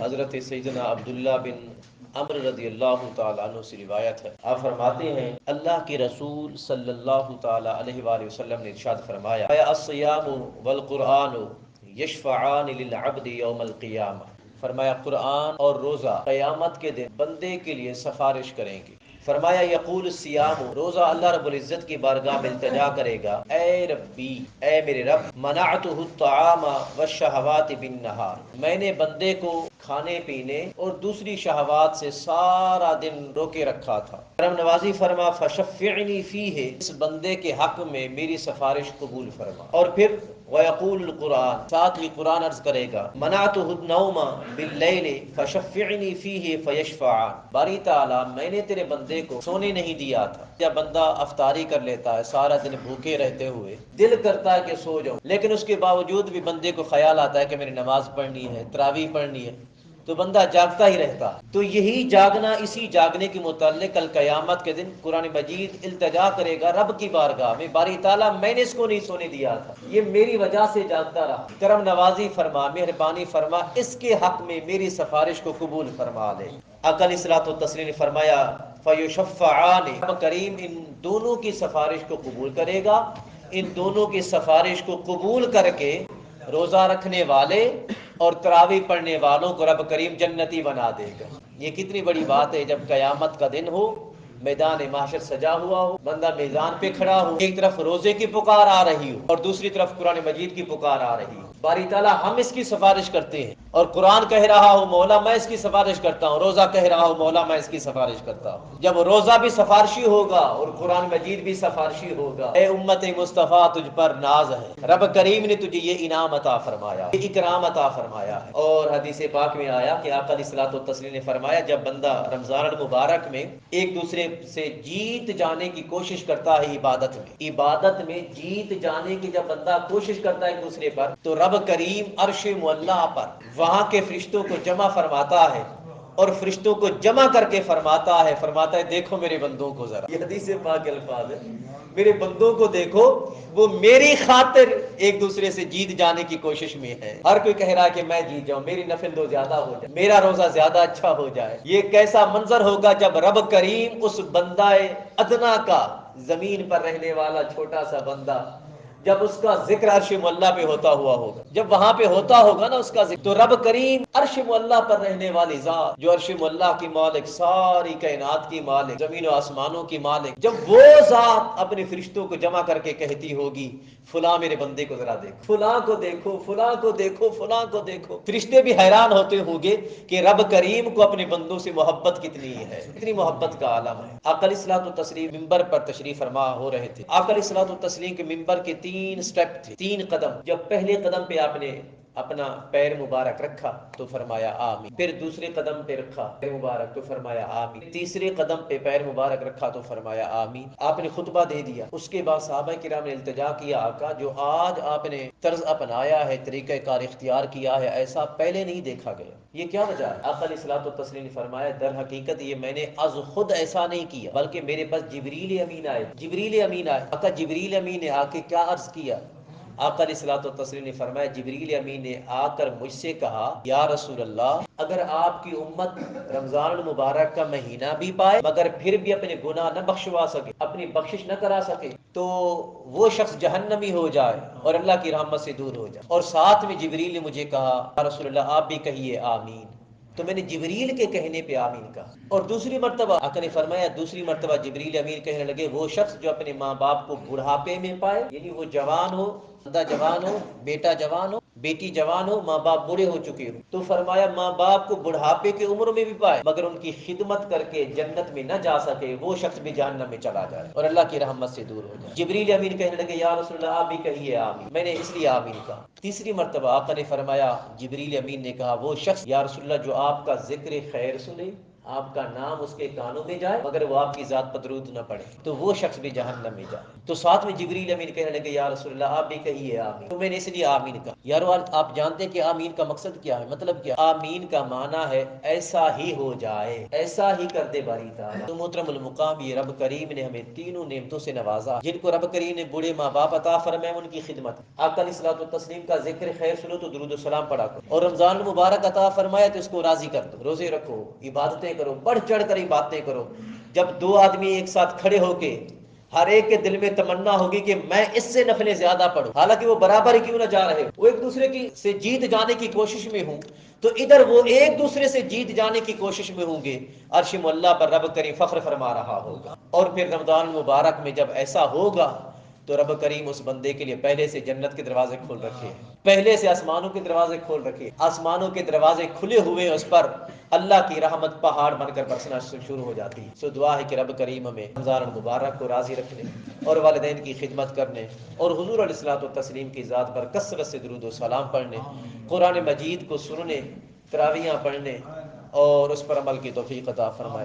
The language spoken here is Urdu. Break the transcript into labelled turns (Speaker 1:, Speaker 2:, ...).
Speaker 1: حضرت سیدنا عبداللہ بن عمر رضی اللہ تعالیٰ عنہ سے روایت ہے، آپ فرماتے ہیں اللہ کے رسول صلی اللہ تعالیٰ علیہ وآلہ وسلم نے ارشاد فرمایا الصیام والقرآن یشفعان للعبد یوم القیامہ، فرمایا قرآن اور روزہ قیامت کے دن بندے کے لیے سفارش کریں گے۔ فرمایا یقول الصیام، روزہ اللہ رب العزت کی بارگاہ میں التجا کرے گا، اے ربی، اے میرے رب، منعتہ الطعام والشہوات بالنہار، میں نے بندے کو کھانے پینے اور دوسری شہوات سے سارا دن روکے رکھا تھا، کرم نوازی فرما فشفعنی فیہ، اس بندے کے حق میں میری سفارش قبول فرما۔ اور پھر وَيَقُولُ الْقُرْآنُ، ساتھ ہی قرآن عرض کرے گا مَنَعْتُهُ النَّوْمَ بِاللَّيْلِ فَشَفِّعْنِي فِيهِ فَيَشْفَعَانِ، باری تعالیٰ میں نے تیرے بندے کو سونے نہیں دیا تھا۔ جب بندہ افطاری کر لیتا ہے سارا دن بھوکے رہتے ہوئے، دل کرتا ہے کہ سو جاؤں، لیکن اس کے باوجود بھی بندے کو خیال آتا ہے کہ میری نماز پڑھنی ہے، تراویح پڑھنی ہے، تو بندہ جاگتا ہی رہتا۔ تو یہی جاگنا، اسی جاگنے کے متعلق کل قیامت کے دن قرآن مجید التجا کرے گا رب کی بارگاہ میں، باری تعالیٰ میں نے اس کو نہیں سونے دیا تھا، یہ میری وجہ سے جاگتا رہا، کرم نوازی فرما، مہربانی فرما، اس کے حق میں میری سفارش کو قبول فرما لے۔ آقا علیہ الصلوۃ والتسلیم نے فرمایا فیشفعان، رب کریم ان دونوں کی سفارش کو قبول کرے گا، ان دونوں کی سفارش کو قبول کر کے روزہ رکھنے والے اور تراویح پڑھنے والوں کو رب کریم جنتی بنا دے گا۔ یہ کتنی بڑی بات ہے، جب قیامت کا دن ہو، میدان محشر سجا ہوا ہو، بندہ میدان پہ کھڑا ہو، ایک طرف روزے کی پکار آ رہی ہو اور دوسری طرف قرآن مجید کی پکار آ رہی ہو، باری تعالیٰ ہم اس کی سفارش کرتے ہیں، اور قرآن کہہ رہا ہو مولا میں اس کی سفارش کرتا ہوں، روزہ کہہ رہا ہو مولا میں اس کی سفارش کرتا ہوں۔ جب روزہ بھی سفارشی ہوگا اور قرآن مجید بھی سفارشی ہوگا، اے امت مصطفیٰ تجھ پر ناز ہے، رب کریم نے تجھے یہ انعام عطا فرمایا، یہ اکرام عطا فرمایا ہے۔ اور حدیث پاک میں آیا کہ آقا علیہ الصلوۃ والتسلیم نے فرمایا جب بندہ رمضان المبارک میں ایک دوسرے سے جیت جانے کی کوشش کرتا ہے، عبادت میں جیت جانے کی جب بندہ کوشش کرتا ہے ایک دوسرے پر، تو رب کریم عرش معلیٰ پر وہاں کے فرشتوں کو جمع فرماتا ہے اور فرشتوں کو جمع کر کے فرماتا ہے دیکھو میرے بندوں کو ذرا، یہ حدیث پاک الفاظ ہے، میرے بندوں کو دیکھو، وہ میری خاطر ایک دوسرے سے جیت جانے کی کوشش میں ہے، ہر کوئی کہہ رہا ہے کہ میں جیت جاؤں، میری نفل دو زیادہ ہو جائے، میرا روزہ زیادہ اچھا ہو جائے۔ یہ کیسا منظر ہوگا جب رب کریم اس بندہ ادنا کا، زمین پر رہنے والا چھوٹا سا بندہ، جب اس کا ذکر عرش معلیٰ پہ ہوتا ہوا ہوگا، جب وہاں پہ ہوتا ہوگا نا اس کا ذکر، تو رب کریم عرش معلیٰ پر رہنے والی ذات جو عرش معلیٰ کی مالک، ساری کائنات کی مالک، زمین و آسمانوں کی مالک، جب وہ ذات اپنے فرشتوں کو جمع کر کے کہتی ہوگی فلاں میرے بندے کو ذرا دیکھو، فلاں کو دیکھو، فلاں کو دیکھو، فلاں کو دیکھو، فرشتے بھی حیران ہوتے ہوں گے کہ رب کریم کو اپنے بندوں سے محبت کتنی ہے، کتنی محبت کا عالم ہے۔ آقا علیہ الصلوۃ والتسلیم ممبر پر تشریف فرما ہو رہے تھے، آقا علیہ الصلوۃ والتسلیم کے ممبر کے 3 سٹیپ تھے، 3 قدم، جب پہلے قدم پہ آپ نے اپنا پیر مبارک رکھا تو فرمایا آمین، پھر دوسرے قدم پہ رکھا پیر مبارک تو فرمایا آمین، تیسرے قدم پہ پیر مبارک رکھا تو فرمایا آمین، آپ نے خطبہ دے دیا۔ اس کے بعد صحابہ کرام نے التجا کیا آقا جو آج آپ نے طرز اپنایا ہے، طریقہ کار اختیار کیا ہے، ایسا پہلے نہیں دیکھا گیا، یہ کیا وجہ ہے؟ آقا علیہ الصلوۃ والتسلیم نے فرمایا در حقیقت یہ میں نے از خود ایسا نہیں کیا، بلکہ میرے پاس جبریل امین آئے، جبریل امین آئے۔ آقا جبریل امین نے آ کے کیا عرض کیا؟ آقا علیہ الصلوۃ والتسلیم نے فرمایا جبریل امین نے آ کر مجھ سے کہا یا رسول اللہ، اگر آپ کی امت رمضان المبارک کا مہینہ بھی پائے مگر پھر بھی اپنے گناہ نہ بخشوا سکے، اپنی بخشش نہ کرا سکے، تو وہ شخص جہنمی ہو جائے اور اللہ کی رحمت سے دور ہو جائے۔ اور ساتھ میں جبریل نے مجھے کہا یا رسول اللہ آپ بھی کہیے آمین، تو میں نے جبریل کے کہنے پہ آمین کہا۔ اور دوسری مرتبہ آقا نے فرمایا، دوسری مرتبہ جبریل امین کہنے لگے وہ شخص جو اپنے ماں باپ کو بڑھاپے میں پائے، یعنی وہ جوان ہو، بندہ جوان ہو، بیٹا جوان ہو، بیٹی جوان ہو، ماں باپ بوڑھے ہو چکے ہو، تو فرمایا ماں باپ کو بڑھاپے کی عمر میں بھی پائے مگر ان کی خدمت کر کے جنت میں نہ جا سکے، وہ شخص بھی جہنم میں چلا جائے اور اللہ کی رحمت سے دور ہو جائے۔ جبریل امین کہنے لگے یا رسول اللہ آپ بھی کہیے آمین، میں نے اس لیے آمین کہا۔ تیسری مرتبہ آقا نے فرمایا، جبریل امین نے کہا وہ شخص یا رسول اللہ جو آپ کا ذکر خیر سنے آپ کا نام اس کے کانوں میں جائے مگر وہ آپ کی ذات پر درود نہ پڑے تو وہ شخص بھی جہنم میں جائے۔ تو ساتھ میں جبریل امین کہنے لگے یا رسول اللہ آپ بھی کہیے آمین، تو میں نے اس لیے آمین کہا۔ یارو آپ جانتے ہیں کہ آمین کا مقصد کیا ہے، مطلب کیا؟ آمین کا معنی ہے ایسا ہی ہو جائے، ایسا ہی کر دے باری تعالیٰ۔ تو محترم المقام، یہ رب کریم نے ہمیں تینوں نعمتوں سے نوازا، جن کو رب کریم نے بوڑھے ماں باپ عطا فرمائے ان کی خدمت، آقا علیہ الصلوۃ والتسلیم کا ذکر خیر سنو تو درود و سلام پڑھا کرو، اور رمضان المبارک عطا فرمایا تو اس کو راضی کر دو، روزے رکھو، عبادتیں کرو، بڑھ چڑھ کر عبادتیں کرو۔ جب دو آدمی ایک ساتھ کھڑے ہو کے ہر ایک کے دل میں تمنا ہوگی کہ میں اس سے نفلیں زیادہ پڑھوں، حالانکہ وہ برابر ہی کیوں نہ جا رہے ہو، وہ ایک دوسرے کی سے جیت جانے کی کوشش میں ہوں، تو ادھر وہ ایک دوسرے سے جیت جانے کی کوشش میں ہوں گے، عرش معلیٰ پر رب کریم فخر فرما رہا ہوگا۔ اور پھر رمضان المبارک میں جب ایسا ہوگا تو رب کریم اس بندے کے لیے پہلے سے جنت کے دروازے کھول رکھے ہیں، پہلے سے آسمانوں کے دروازے کھول رکھے، آسمانوں کے دروازے کھلے ہوئے اس پر اللہ کی رحمت پہاڑ بن کر برسنا شروع ہو جاتی ہے۔ سو دعا ہے کہ رب کریم ہمیں رمضان المبارک کو راضی رکھنے اور والدین کی خدمت کرنے اور حضور علیہ الصلوۃ والتسلیم کی ذات پر کثرت سے درود و سلام پڑھنے، قرآن مجید کو سننے، تراویحاں پڑھنے اور اس پر عمل کی توفیق عطا فرمائے۔